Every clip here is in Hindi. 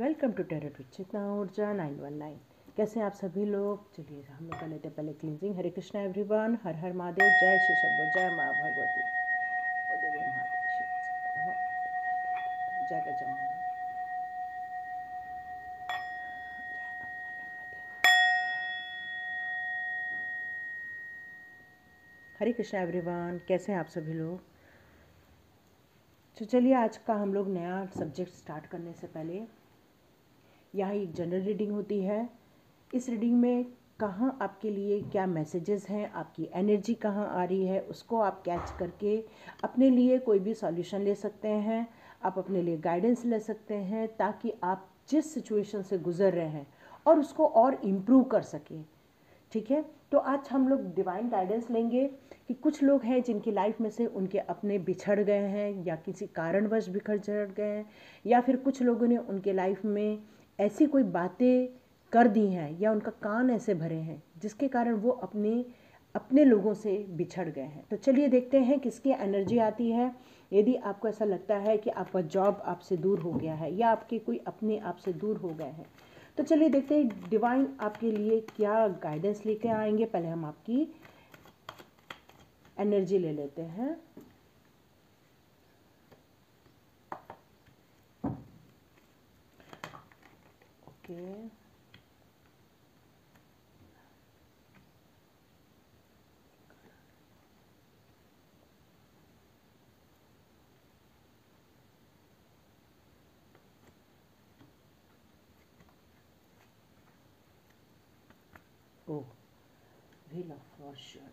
वेलकम टू टेरर विद चेतना ऊर्जा 919। कैसे हैं आप सभी लोग। चलिए हम लोग कर लेते हैं पहले क्लींजिंग। हरे कृष्णा एवरीवन, हर हर महादेव, जय श्री शंभो, जय माँ भगवती, ओ देवी महादेव, जय गजानन। हरे कृष्णा एवरीवन, कैसे हैं आप सभी लोग। तो चलिए आज का हम लोग नया सब्जेक्ट स्टार्ट करने से पहले यहाँ एक जनरल रीडिंग होती है। इस रीडिंग में कहाँ आपके लिए क्या मैसेजेस हैं, आपकी एनर्जी कहाँ आ रही है, उसको आप कैच करके अपने लिए कोई भी सॉल्यूशन ले सकते हैं। आप अपने लिए गाइडेंस ले सकते हैं ताकि आप जिस सिचुएशन से गुजर रहे हैं और उसको और इम्प्रूव कर सकें। ठीक है, तो आज हम लोग डिवाइन गाइडेंस लेंगे कि कुछ लोग हैं जिनकी लाइफ में से उनके अपने बिछड़ गए हैं या किसी कारणवश बिछड़ गए हैं, या फिर कुछ लोगों ने उनके लाइफ में ऐसी कोई बातें कर दी हैं या उनका कान ऐसे भरे हैं जिसके कारण वो अपने लोगों से बिछड़ गए हैं। तो चलिए देखते हैं किसकी एनर्जी आती है। यदि आपको ऐसा लगता है कि आपका जॉब आपसे दूर हो गया है या आपके कोई अपने आपसे दूर हो गए हैं, तो चलिए देखते हैं डिवाइन आपके लिए क्या गाइडेंस लेके आएंगे। पहले हम आपकी एनर्जी ले लेते हैं। Okay, oh, wheel of Fortune.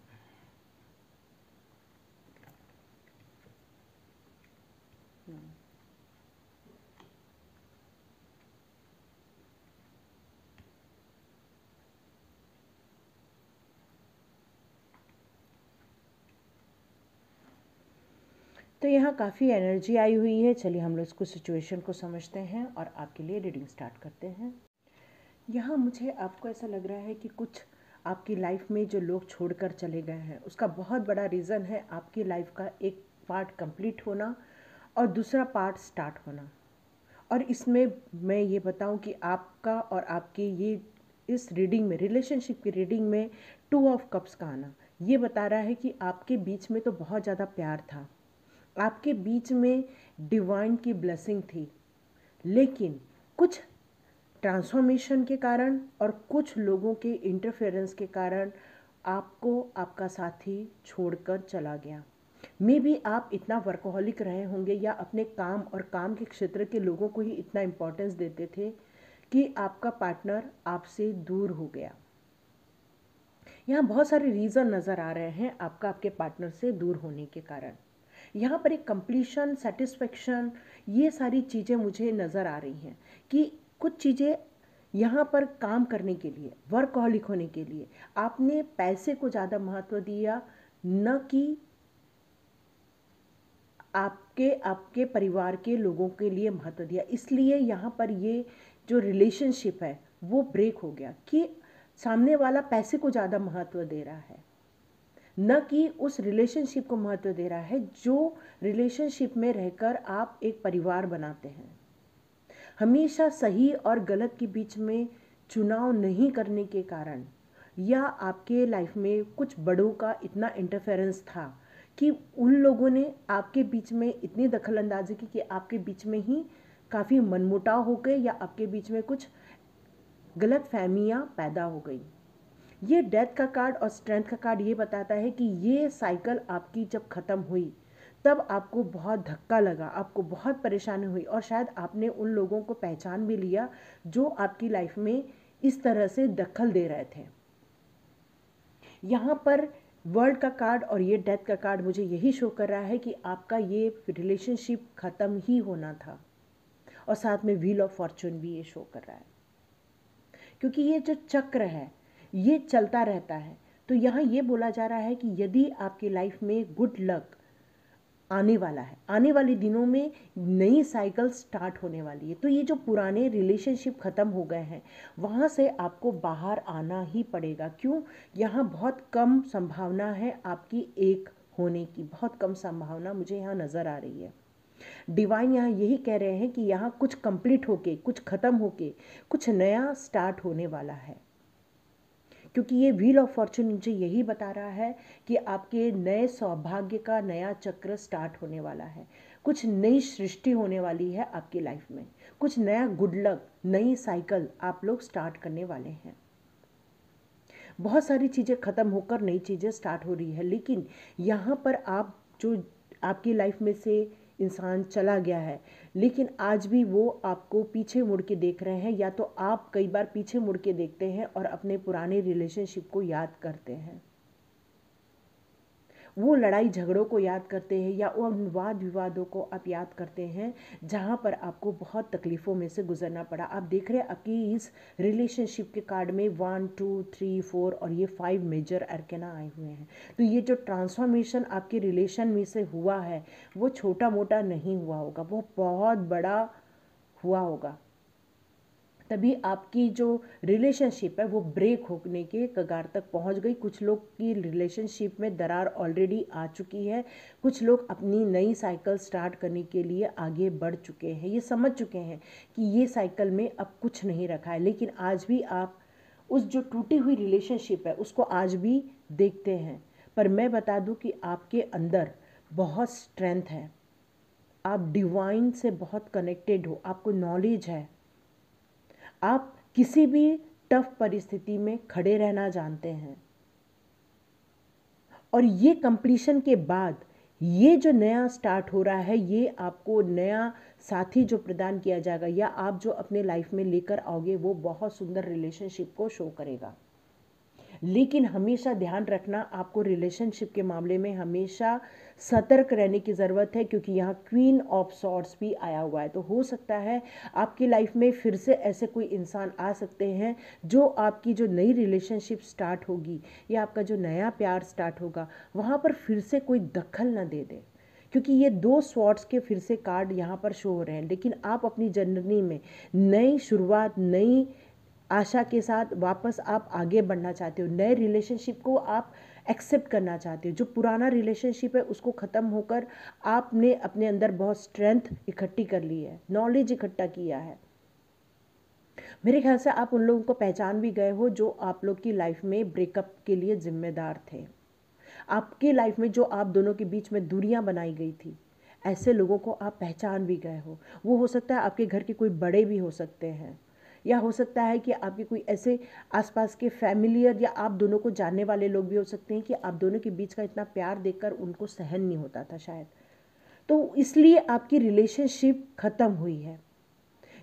तो यहाँ काफ़ी एनर्जी आई हुई है। चलिए हम लोग इसको सिचुएशन को समझते हैं और आपके लिए रीडिंग स्टार्ट करते हैं। यहाँ मुझे आपको ऐसा लग रहा है कि कुछ आपकी लाइफ में जो लोग छोड़कर चले गए हैं उसका बहुत बड़ा रीज़न है आपकी लाइफ का एक पार्ट कंप्लीट होना और दूसरा पार्ट स्टार्ट होना। और इसमें मैं ये बताऊं कि आपका और आपकी ये इस रीडिंग में, रिलेशनशिप की रीडिंग में 2 ऑफ कप्स का आना ये बता रहा है कि आपके बीच में तो बहुत ज़्यादा प्यार था, आपके बीच में डिवाइन की ब्लेसिंग थी, लेकिन कुछ ट्रांसफॉर्मेशन के कारण और कुछ लोगों के इंटरफेरेंस के कारण आपको आपका साथी छोड़कर चला गया। मे भी आप इतना वर्कोहॉलिक रहे होंगे या अपने काम और काम के क्षेत्र के लोगों को ही इतना इम्पोर्टेंस देते थे कि आपका पार्टनर आपसे दूर हो गया। यहाँ बहुत सारे रीज़न नज़र आ रहे हैं आपका आपके पार्टनर से दूर होने के कारण। यहाँ पर एक कंप्लीशन, सेटिस्फेक्शन, ये सारी चीज़ें मुझे नज़र आ रही हैं कि कुछ चीज़ें यहाँ पर काम करने के लिए, वर्कहॉलिक होने के लिए आपने पैसे को ज़्यादा महत्व दिया, न कि आपके परिवार के लोगों के लिए महत्व दिया। इसलिए यहाँ पर ये जो रिलेशनशिप है वो ब्रेक हो गया कि सामने वाला पैसे को ज़्यादा महत्व दे रहा है, न कि उस रिलेशनशिप को महत्व दे रहा है जो रिलेशनशिप में रहकर आप एक परिवार बनाते हैं। हमेशा सही और गलत के बीच में चुनाव नहीं करने के कारण या आपके लाइफ में कुछ बड़ों का इतना इंटरफेरेंस था कि उन लोगों ने आपके बीच में इतनी दखलंदाजी की कि आपके बीच में ही काफ़ी मनमुटाव हो गए या आपके बीच में कुछ गलत फहमियाँ पैदा हो गई। ये डेथ का कार्ड और स्ट्रेंथ का कार्ड ये बताता है कि ये साइकिल आपकी जब ख़त्म हुई तब आपको बहुत धक्का लगा, आपको बहुत परेशानी हुई और शायद आपने उन लोगों को पहचान भी लिया जो आपकी लाइफ में इस तरह से दखल दे रहे थे। यहाँ पर वर्ल्ड का कार्ड और ये डेथ का कार्ड मुझे यही शो कर रहा है कि आपका ये रिलेशनशिप ख़त्म ही होना था, और साथ में व्हील ऑफ फॉर्चून भी ये शो कर रहा है, क्योंकि ये जो चक्र है ये चलता रहता है। तो यहाँ ये बोला जा रहा है कि यदि आपकी लाइफ में गुड लक आने वाला है, आने वाले दिनों में नई साइकिल स्टार्ट होने वाली है, तो ये जो पुराने रिलेशनशिप ख़त्म हो गए हैं वहाँ से आपको बाहर आना ही पड़ेगा। क्यों? यहाँ बहुत कम संभावना है आपकी एक होने की, बहुत कम संभावना मुझे यहाँ नज़र आ रही है। डिवाइन यहाँ यही कह रहे हैं कि यहाँ कुछ कंप्लीट होके, कुछ ख़त्म होके, कुछ नया स्टार्ट होने वाला है, क्योंकि ये व्हील ऑफ फॉर्चून मुझे यही बता रहा है कि आपके नए सौभाग्य का नया चक्र स्टार्ट होने वाला है। कुछ नई सृष्टि होने वाली है आपकी लाइफ में, कुछ नया गुड लक, नई साइकिल आप लोग स्टार्ट करने वाले हैं। बहुत सारी चीज़ें ख़त्म होकर नई चीज़ें स्टार्ट हो रही है, लेकिन यहाँ पर आप जो आपकी लाइफ में से इंसान चला गया है, लेकिन आज भी वो आपको पीछे मुड़ के देख रहे हैं, या तो आप कई बार पीछे मुड़ के देखते हैं और अपने पुराने रिलेशनशिप को याद करते हैं, वो लड़ाई झगड़ों को याद करते हैं, या उन वाद विवादों को आप याद करते हैं जहाँ पर आपको बहुत तकलीफ़ों में से गुजरना पड़ा। आप देख रहे हैं आपकी इस रिलेशनशिप के कार्ड में 1 2 3 4 और ये 5 मेजर अरकाना आए हुए हैं। तो ये जो ट्रांसफॉर्मेशन आपके रिलेशन में से हुआ है वो छोटा मोटा नहीं हुआ होगा, वो बहुत बड़ा हुआ होगा। तभी आपकी जो रिलेशनशिप है वो ब्रेक होने के कगार तक पहुंच गई। कुछ लोग की रिलेशनशिप में दरार ऑलरेडी आ चुकी है, कुछ लोग अपनी नई साइकिल स्टार्ट करने के लिए आगे बढ़ चुके हैं, ये समझ चुके हैं कि ये साइकिल में अब कुछ नहीं रखा है, लेकिन आज भी आप उस जो टूटी हुई रिलेशनशिप है उसको आज भी देखते हैं। पर मैं बता दूं कि आपके अंदर बहुत स्ट्रेंथ है, आप डिवाइन से बहुत कनेक्टेड हो, आपको नॉलेज है, आप किसी भी टफ परिस्थिति में खड़े रहना जानते हैं। और ये कंप्लीशन के बाद ये जो नया स्टार्ट हो रहा है, ये आपको नया साथी जो प्रदान किया जाएगा या आप जो अपने लाइफ में लेकर आओगे वो बहुत सुंदर रिलेशनशिप को शो करेगा। लेकिन हमेशा ध्यान रखना, आपको रिलेशनशिप के मामले में हमेशा सतर्क रहने की ज़रूरत है, क्योंकि यहाँ क्वीन ऑफ सॉर्ड्स भी आया हुआ है। तो हो सकता है आपकी लाइफ में फिर से ऐसे कोई इंसान आ सकते हैं जो आपकी जो नई रिलेशनशिप स्टार्ट होगी या आपका जो नया प्यार स्टार्ट होगा वहाँ पर फिर से कोई दखल न दे दे, क्योंकि ये 2 स्वॉर्ड्स के फिर से कार्ड यहाँ पर शो हो रहे हैं। लेकिन आप अपनी जर्नी में नई शुरुआत, नई आशा के साथ वापस आप आगे बढ़ना चाहते हो, नए रिलेशनशिप को आप एक्सेप्ट करना चाहते हो। जो पुराना रिलेशनशिप है उसको ख़त्म होकर आपने अपने अंदर बहुत स्ट्रेंथ इकट्ठी कर ली है, नॉलेज इकट्ठा किया है। मेरे ख्याल से आप उन लोगों को पहचान भी गए हो जो आप लोग की लाइफ में ब्रेकअप के लिए जिम्मेदार थे। आपकी लाइफ में जो आप दोनों के बीच में दूरियां बनाई गई थी, ऐसे लोगों को आप पहचान भी गए हो। वो हो सकता है आपके घर के कोई बड़े भी हो सकते हैं, या हो सकता है कि आपके कोई ऐसे आसपास के फैमिलियर या आप दोनों को जानने वाले लोग भी हो सकते हैं कि आप दोनों के बीच का इतना प्यार देखकर उनको सहन नहीं होता था शायद, तो इसलिए आपकी रिलेशनशिप ख़त्म हुई है।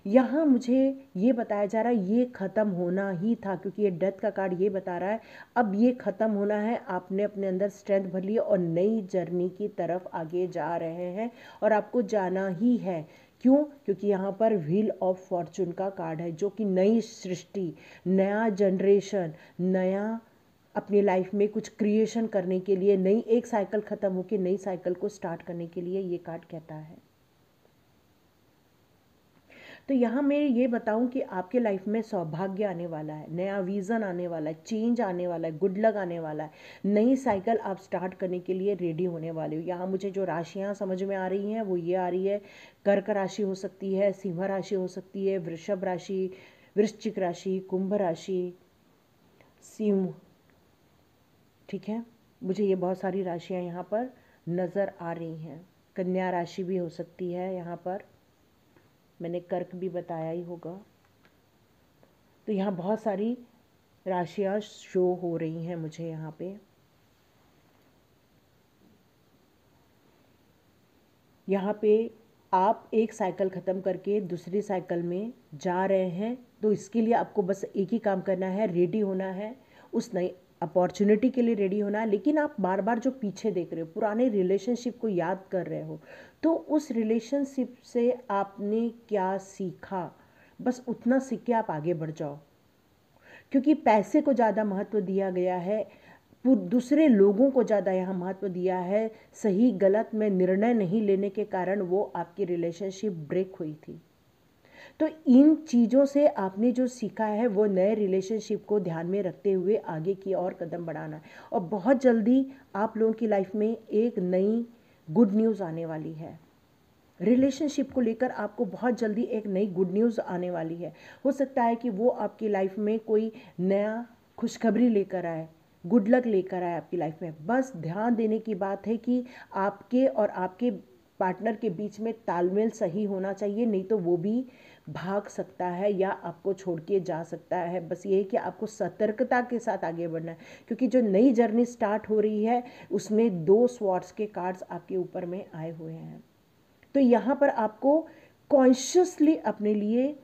यहाँ मुझे ये बताया जा रहा है ये ख़त्म होना ही था, क्योंकि ये डेथ का कार्ड ये बता रहा है अब ये ख़त्म होना है। आपने अपने अंदर स्ट्रेंथ भर ली और नई जर्नी की तरफ आगे जा रहे हैं, और आपको जाना ही है। क्यों? क्योंकि यहाँ पर व्हील ऑफ फॉर्चून का कार्ड है, जो कि नई सृष्टि, नया जनरेशन, नया अपनी लाइफ में कुछ क्रिएशन करने के लिए, नई एक साइकिल ख़त्म होकर नई साइकिल को स्टार्ट करने के लिए ये कार्ड कहता है। तो यहाँ मैं ये बताऊँ कि आपके लाइफ में सौभाग्य आने वाला है, नया विज़न आने वाला है, चेंज आने वाला है, गुड लक आने वाला है, नई साइकिल आप स्टार्ट करने के लिए रेडी होने वाले हो। यहाँ मुझे जो राशियाँ समझ में आ रही हैं वो ये आ रही है, कर्क राशि हो सकती है, सिंह राशि हो सकती है, वृषभ राशि, वृश्चिक राशि, कुंभ राशि, सिंह, ठीक है। मुझे ये बहुत सारी राशियाँ यहाँ पर नज़र आ रही हैं। कन्या राशि भी हो सकती है यहाँ पर, मैंने कर्क भी बताया ही होगा। तो यहाँ बहुत सारी राशियाँ शो हो रही हैं मुझे यहाँ पे। यहाँ पे आप एक साइकिल ख़त्म करके दूसरी साइकिल में जा रहे हैं, तो इसके लिए आपको बस एक ही काम करना है, रेडी होना है, उस नई अपॉर्चुनिटी के लिए रेडी होना है। लेकिन आप बार बार जो पीछे देख रहे हो, पुराने रिलेशनशिप को याद कर रहे हो, तो उस रिलेशनशिप से आपने क्या सीखा, बस उतना सीख के आप आगे बढ़ जाओ। क्योंकि पैसे को ज़्यादा महत्व दिया गया है, दूसरे लोगों को ज़्यादा यहाँ महत्व दिया है, सही गलत में निर्णय नहीं लेने के कारण वो आपकी रिलेशनशिप ब्रेक हुई थी। तो इन चीज़ों से आपने जो सीखा है वो नए रिलेशनशिप को ध्यान में रखते हुए आगे की और कदम बढ़ाना है। और बहुत जल्दी आप लोगों की लाइफ में एक नई गुड न्यूज़ आने वाली है। रिलेशनशिप को लेकर आपको बहुत जल्दी एक नई गुड न्यूज़ आने वाली है। हो सकता है कि वो आपकी लाइफ में कोई नया खुशखबरी लेकर आए, गुड लक लेकर आए आपकी लाइफ में। बस ध्यान देने की बात है कि आपके और आपके पार्टनर के बीच में तालमेल सही होना चाहिए, नहीं तो वो भी भाग सकता है या आपको छोड़ के जा सकता है। बस ये है कि आपको सतर्कता के साथ आगे बढ़ना है, क्योंकि जो नई जर्नी स्टार्ट हो रही है उसमें 2 स्वॉर्ड्स के कार्ड्स आपके ऊपर में आए हुए हैं। तो यहाँ पर आपको कॉन्शियसली अपने लिए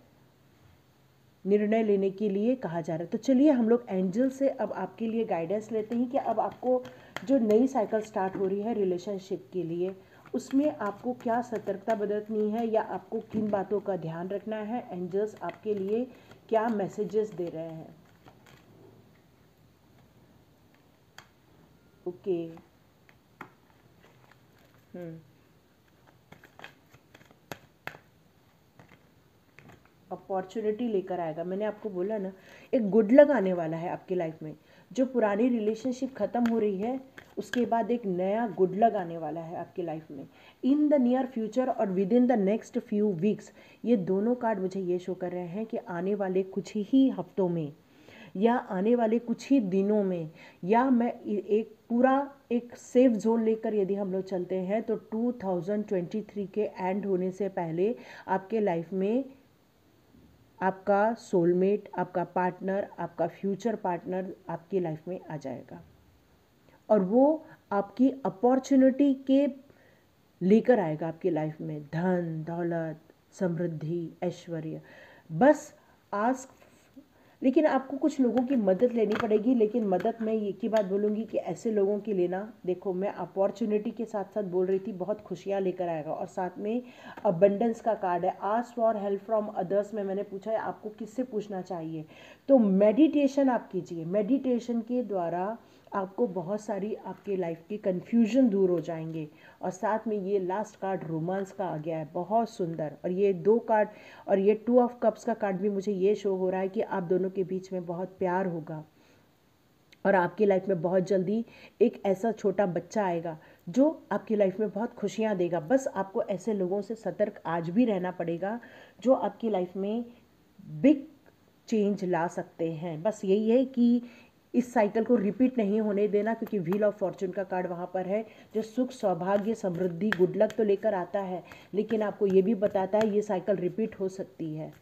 निर्णय लेने के लिए कहा जा रहा है। तो चलिए हम लोग एंजल से अब आपके लिए गाइडेंस लेते हैं कि अब आपको जो नई साइकिल स्टार्ट हो रही है रिलेशनशिप के लिए, उसमें आपको क्या सतर्कता बरतनी है या आपको किन बातों का ध्यान रखना है। एंजल्स आपके लिए क्या मैसेजेस दे रहे हैं। ओके। अपॉर्चुनिटी लेकर आएगा। मैंने आपको बोला ना, एक गुड लक आने वाला है आपकी लाइफ में। जो पुरानी रिलेशनशिप ख़त्म हो रही है उसके बाद एक नया गुड लक आने वाला है आपकी लाइफ में इन द नियर फ्यूचर और with in the next few weeks. ये दोनों कार्ड मुझे ये शो कर रहे हैं कि आने वाले कुछ ही हफ्तों में या आने वाले कुछ ही दिनों में, या मैं एक पूरा एक सेफ जोन लेकर यदि हम लोग चलते हैं तो 2023 के एंड होने से पहले आपके लाइफ में आपका सोलमेट, आपका पार्टनर, आपका फ्यूचर पार्टनर आपकी लाइफ में आ जाएगा और वो आपकी अपॉर्चुनिटी के लेकर आएगा आपकी लाइफ में धन, दौलत, समृद्धि, ऐश्वर्य। बस आस्क। लेकिन आपको कुछ लोगों की मदद लेनी पड़ेगी, लेकिन मदद मैं ये की बात बोलूँगी कि ऐसे लोगों की लेना, देखो मैं अपॉर्चुनिटी के साथ साथ बोल रही थी बहुत खुशियाँ लेकर आएगा और साथ में अबंडेंस का कार्ड है। Ask for help from others में मैंने पूछा है आपको किससे पूछना चाहिए, तो मेडिटेशन आप कीजिए। मेडिटेशन के द्वारा आपको बहुत सारी आपके लाइफ के कन्फ्यूजन दूर हो जाएंगे। और साथ में ये लास्ट कार्ड रोमांस का आ गया है, बहुत सुंदर। और ये 2 कार्ड और ये 2 ऑफ कप्स का कार्ड भी मुझे ये शो हो रहा है कि आप दोनों के बीच में बहुत प्यार होगा और आपकी लाइफ में बहुत जल्दी एक ऐसा छोटा बच्चा आएगा जो आपकी लाइफ में बहुत खुशियाँ देगा। बस आपको ऐसे लोगों से सतर्क आज भी रहना पड़ेगा जो आपकी लाइफ में बिग चेंज ला सकते हैं। बस यही है कि इस साइकिल को रिपीट नहीं होने देना, क्योंकि व्हील ऑफ फॉर्चून का कार्ड वहाँ पर है जो सुख, सौभाग्य, समृद्धि, गुड लक तो लेकर आता है, लेकिन आपको ये भी बताता है ये साइकिल रिपीट हो सकती है।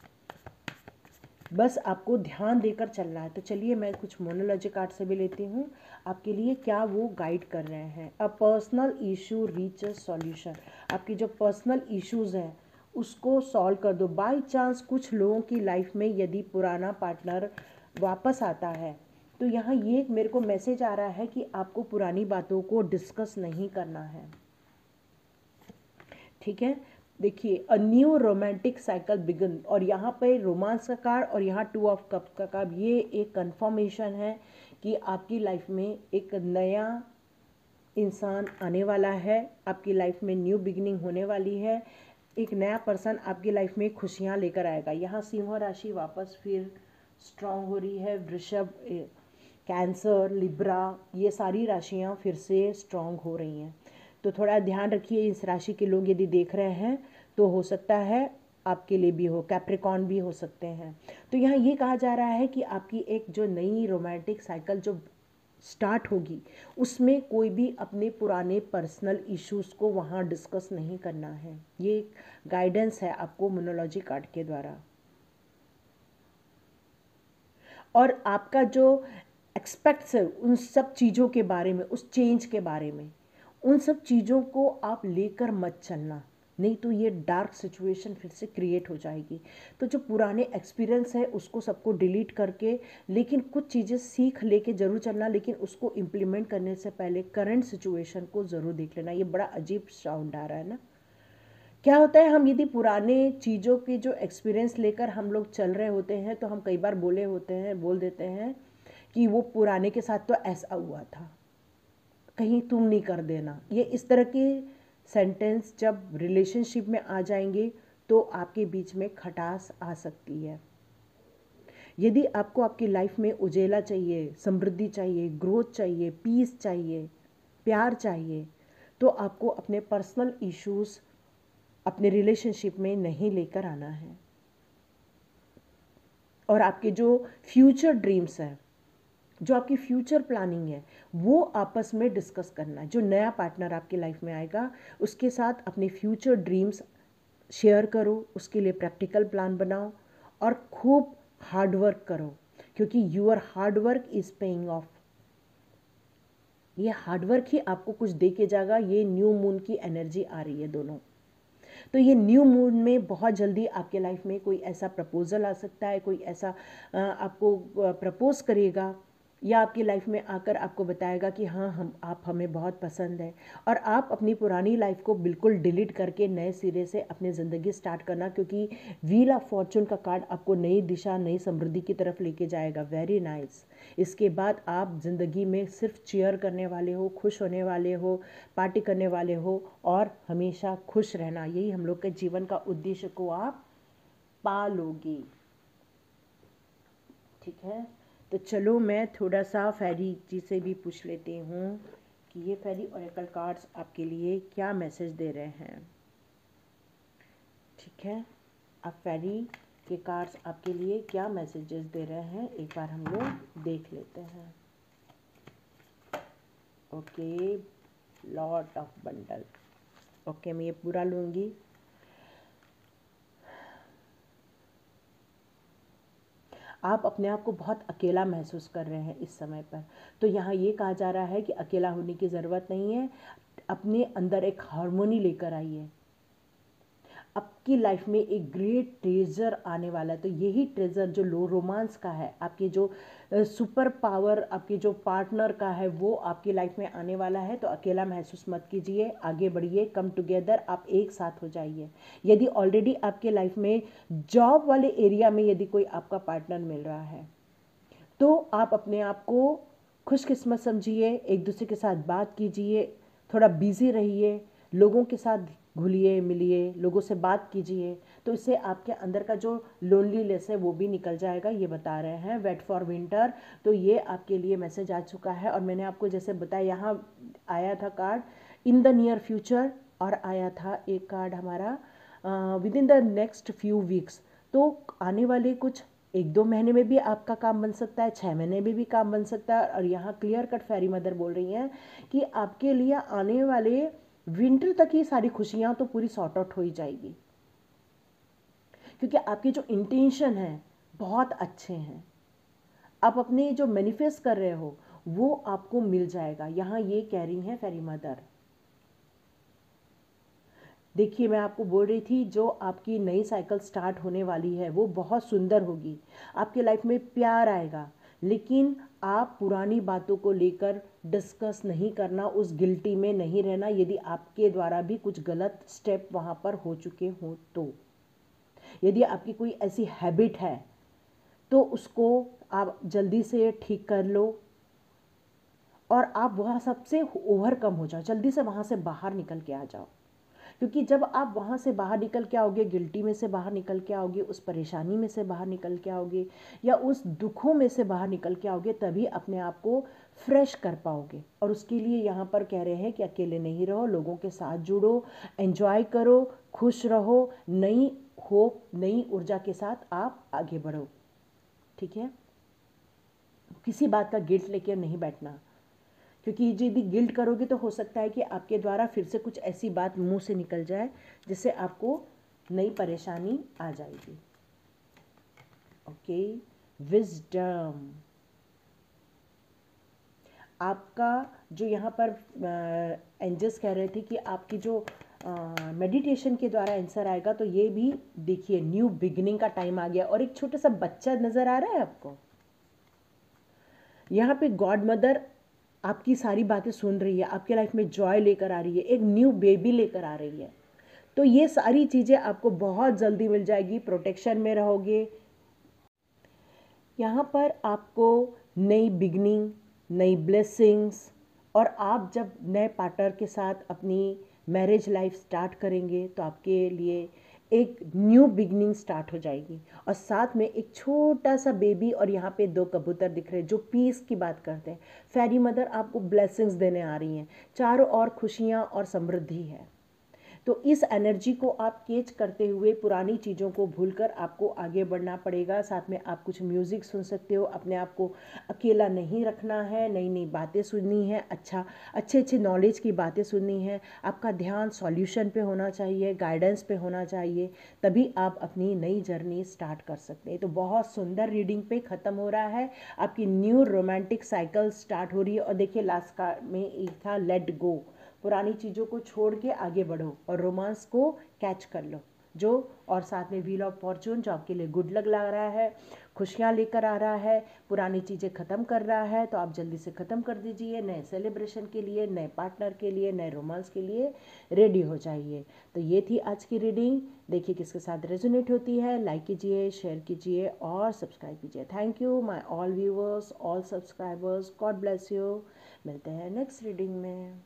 बस आपको ध्यान देकर चलना है। तो चलिए मैं कुछ मोनोलॉजी कार्ड से भी लेती हूँ आपके लिए, क्या वो गाइड कर रहे हैं। A personal issue reach a solution. आपकी जो पर्सनल इश्यूज़ हैं उसको सॉल्व कर दो। बाय चांस कुछ लोगों की लाइफ में यदि पुराना पार्टनर वापस आता है तो यहाँ ये मेरे को मैसेज आ रहा है कि आपको पुरानी बातों को डिस्कस नहीं करना है, ठीक है। देखिए a new romantic cycle began, और यहाँ पे रोमांस का कार्ड और यहाँ 2 ऑफ कप्स का कार्ड, ये एक कंफर्मेशन है कि आपकी लाइफ में एक नया इंसान आने वाला है, आपकी लाइफ में न्यू बिगिनिंग होने वाली है, एक नया पर्सन आपकी लाइफ में खुशियाँ लेकर आएगा। यहाँ सिंह राशि वापस फिर स्ट्रांग हो रही है, वृषभ, कैंसर, लिब्रा, ये सारी राशियाँ फिर से स्ट्रांग हो रही हैं। तो थोड़ा ध्यान रखिए, इस राशि के लोग यदि देख रहे हैं तो हो सकता है आपके लिए भी हो, कैप्रिकॉर्न भी हो सकते हैं। तो यहाँ ये कहा जा रहा है कि आपकी एक जो नई रोमांटिक साइकिल जो स्टार्ट होगी उसमें कोई भी अपने पुराने पर्सनल इश्यूज़ को वहाँ डिस्कस नहीं करना है। ये गाइडेंस है आपको मोनोलॉजी कार्ड के द्वारा। और आपका जो एक्सपेक्ट्स है उन सब चीज़ों के बारे में, उस चेंज के बारे में, उन सब चीज़ों को आप लेकर मत चलना, नहीं तो ये डार्क सिचुएशन फिर से क्रिएट हो जाएगी। तो जो पुराने एक्सपीरियंस है उसको सबको डिलीट करके, लेकिन कुछ चीज़ें सीख लेके ज़रूर चलना, लेकिन उसको इम्प्लीमेंट करने से पहले करंट सिचुएशन को ज़रूर देख लेना। ये बड़ा अजीब साउंड आ रहा है ना। क्या होता है, हम यदि पुराने चीज़ों के जो एक्सपीरियंस लेकर हम लोग चल रहे होते हैं तो हम कई बार बोल देते हैं कि वो पुराने के साथ तो ऐसा हुआ था, कहीं तुम नहीं कर देना। ये इस तरह के सेंटेंस जब रिलेशनशिप में आ जाएंगे तो आपके बीच में खटास आ सकती है। यदि आपको आपकी लाइफ में उजेला चाहिए, समृद्धि चाहिए, ग्रोथ चाहिए, पीस चाहिए, प्यार चाहिए, तो आपको अपने पर्सनल इश्यूज़ अपने रिलेशनशिप में नहीं लेकर आना है। और आपके जो फ्यूचर ड्रीम्स हैं, जो आपकी फ्यूचर प्लानिंग है, वो आपस में डिस्कस करना है। जो नया पार्टनर आपकी लाइफ में आएगा उसके साथ अपने फ्यूचर ड्रीम्स शेयर करो, उसके लिए प्रैक्टिकल प्लान बनाओ और खूब हार्ड वर्क करो, क्योंकि your hard work is paying off. ये हार्ड वर्क ही आपको कुछ दे के जाएगा। ये न्यू मून की एनर्जी आ रही है दोनों। तो ये न्यू मून में बहुत जल्दी आपके लाइफ में कोई ऐसा प्रपोजल आ सकता है, कोई ऐसा आपको प्रपोज करेगा या आपकी लाइफ में आकर आपको बताएगा कि हाँ आप हमें बहुत पसंद है, और आप अपनी पुरानी लाइफ को बिल्कुल डिलीट करके नए सिरे से अपनी ज़िंदगी स्टार्ट करना, क्योंकि व्हील ऑफ फॉर्चून का कार्ड आपको नई दिशा, नई समृद्धि की तरफ लेके जाएगा। Very nice. इसके बाद आप ज़िंदगी में सिर्फ चीयर करने वाले हो, खुश होने वाले हो, पार्टी करने वाले हो और हमेशा खुश रहना, यही हम लोग के जीवन का उद्देश्य को आप पा लोगे। ठीक है, तो चलो मैं थोड़ा सा फेरी जी से भी पूछ लेती हूँ कि ये फेरी ओरेकल कार्ड्स आपके लिए क्या मैसेज दे रहे हैं। ठीक है, अब फेरी के कार्ड्स आपके लिए क्या मैसेजेस दे रहे हैं एक बार हम लोग देख लेते हैं। Okay, lot of bundle. Okay, मैं ये पूरा लूँगी। आप अपने आप को बहुत अकेला महसूस कर रहे हैं इस समय पर, तो यहाँ ये कहा जा रहा है कि अकेला होने की ज़रूरत नहीं है। अपने अंदर एक हार्मोनी लेकर आइए। आपकी लाइफ में एक ग्रेट ट्रेजर आने वाला है, तो यही ट्रेजर जो लो रोमांस का है, आपके जो सुपर पावर, आपके जो पार्टनर का है, वो आपकी लाइफ में आने वाला है। तो अकेला महसूस मत कीजिए, आगे बढ़िए, कम टुगेदर, आप एक साथ हो जाइए। यदि ऑलरेडी आपके लाइफ में जॉब वाले एरिया में यदि कोई आपका पार्टनर मिल रहा है, तो आप अपने आप को खुशकिस्मत समझिए, एक दूसरे के साथ बात कीजिए, थोड़ा बिजी रहिए, लोगों के साथ घुलिए मिलिए, लोगों से बात कीजिए, तो इससे आपके अंदर का जो लोनलीनेस है वो भी निकल जाएगा। ये बता रहे हैं वेट फॉर विंटर। तो ये आपके लिए मैसेज आ चुका है। और मैंने आपको जैसे बताया, यहाँ आया था card in the near future, और आया था एक कार्ड हमारा with in the next few weeks. तो आने वाले कुछ 1-2 महीने में भी आपका काम बन सकता है, 6 महीने में भी काम बन सकता है। और यहाँ क्लियर कट फेरी मदर बोल रही हैं कि आपके लिए आने वाले विंटर तक ही सारी खुशियाँ तो पूरी सॉर्ट आउट हो ही जाएगी, क्योंकि आपके जो इंटेंशन हैं बहुत अच्छे हैं। आप अपने जो मैनिफेस्ट कर रहे हो वो आपको मिल जाएगा, यहाँ ये कह रही हैं फेरी मदर। देखिए, मैं आपको बोल रही थी, जो आपकी नई साइकिल स्टार्ट होने वाली है वो बहुत सुंदर होगी। आपकी लाइफ में प्यार आएगा, लेकिन आप पुरानी बातों को लेकर डिस्कस नहीं करना, उस गिल्टी में नहीं रहना यदि आपके द्वारा भी कुछ गलत स्टेप वहाँ पर हो चुके हों। तो यदि आपकी कोई ऐसी हैबिट है तो उसको आप जल्दी से ठीक कर लो, और आप वहाँ सबसे ओवरकम हो जाओ, जल्दी से वहाँ से बाहर निकल के आ जाओ। क्योंकि जब आप वहाँ से बाहर निकल के आओगे, गिल्टी में से बाहर निकल के आओगे, उस परेशानी में से बाहर निकल के आओगे, या उस दुखों में से बाहर निकल के आओगे, तभी अपने आप को फ्रेश कर पाओगे। और उसके लिए यहाँ पर कह रहे हैं कि अकेले नहीं रहो, लोगों के साथ जुड़ो, एंजॉय करो, खुश रहो, नई होप, नई ऊर्जा के साथ आप आगे बढ़ो। ठीक है, किसी बात का गिल्ट लेकर नहीं बैठना, क्योंकि यदि गिल्ट करोगे तो हो सकता है कि आपके द्वारा फिर से कुछ ऐसी बात मुंह से निकल जाए जिससे आपको नई परेशानी आ जाएगी। Okay, wisdom. आपका जो यहाँ पर एंजल्स कह रहे थे कि आपकी जो मेडिटेशन के द्वारा आंसर आएगा, तो ये भी देखिए न्यू बिगिनिंग का टाइम आ गया। और एक छोटा सा बच्चा नज़र आ रहा है आपको, यहाँ पे गॉड मदर आपकी सारी बातें सुन रही है, आपके लाइफ में जॉय लेकर आ रही है, एक न्यू बेबी लेकर आ रही है। तो ये सारी चीज़ें आपको बहुत जल्दी मिल जाएगी, प्रोटेक्शन में रहोगे। यहाँ पर आपको नई बिगनिंग, नई ब्लेसिंग्स, और आप जब नए पार्टनर के साथ अपनी मैरिज लाइफ स्टार्ट करेंगे तो आपके लिए एक न्यू बिगनिंग स्टार्ट हो जाएगी। और साथ में एक छोटा सा बेबी, और यहाँ पे 2 कबूतर दिख रहे हैं जो पीस की बात करते हैं। फेरी मदर आपको ब्लेसिंग्स देने आ रही हैं, चारों ओर खुशियाँ और समृद्धि है। तो इस एनर्जी को आप कैच करते हुए पुरानी चीज़ों को भूलकर आपको आगे बढ़ना पड़ेगा। साथ में आप कुछ म्यूज़िक सुन सकते हो, अपने आप को अकेला नहीं रखना है, नई नई बातें सुननी है, अच्छे नॉलेज की बातें सुननी है। आपका ध्यान सॉल्यूशन पे होना चाहिए, गाइडेंस पे होना चाहिए, तभी आप अपनी नई जर्नी स्टार्ट कर सकते हैं। तो बहुत सुंदर रीडिंग पे ख़त्म हो रहा है, आपकी न्यू रोमांटिक साइकिल स्टार्ट हो रही है। और देखिए लास्ट कार्ड में एक था लेट गो, पुरानी चीज़ों को छोड़ के आगे बढ़ो और रोमांस को कैच कर लो जो, और साथ में व्हील ऑफ फॉर्चून जो आपके लिए गुड लग रहा है, खुशियाँ लेकर आ रहा है, पुरानी चीज़ें ख़त्म कर रहा है। तो आप जल्दी से ख़त्म कर दीजिए, नए सेलिब्रेशन के लिए, नए पार्टनर के लिए, नए रोमांस के लिए रेडी हो जाइए। तो ये थी आज की रीडिंग। देखिए किसके साथ रेजोनेट होती है, लाइक कीजिए, शेयर कीजिए और सब्सक्राइब कीजिए। Thank you my all viewers, all subscribers, God bless you. मिलते हैं नेक्स्ट रीडिंग में।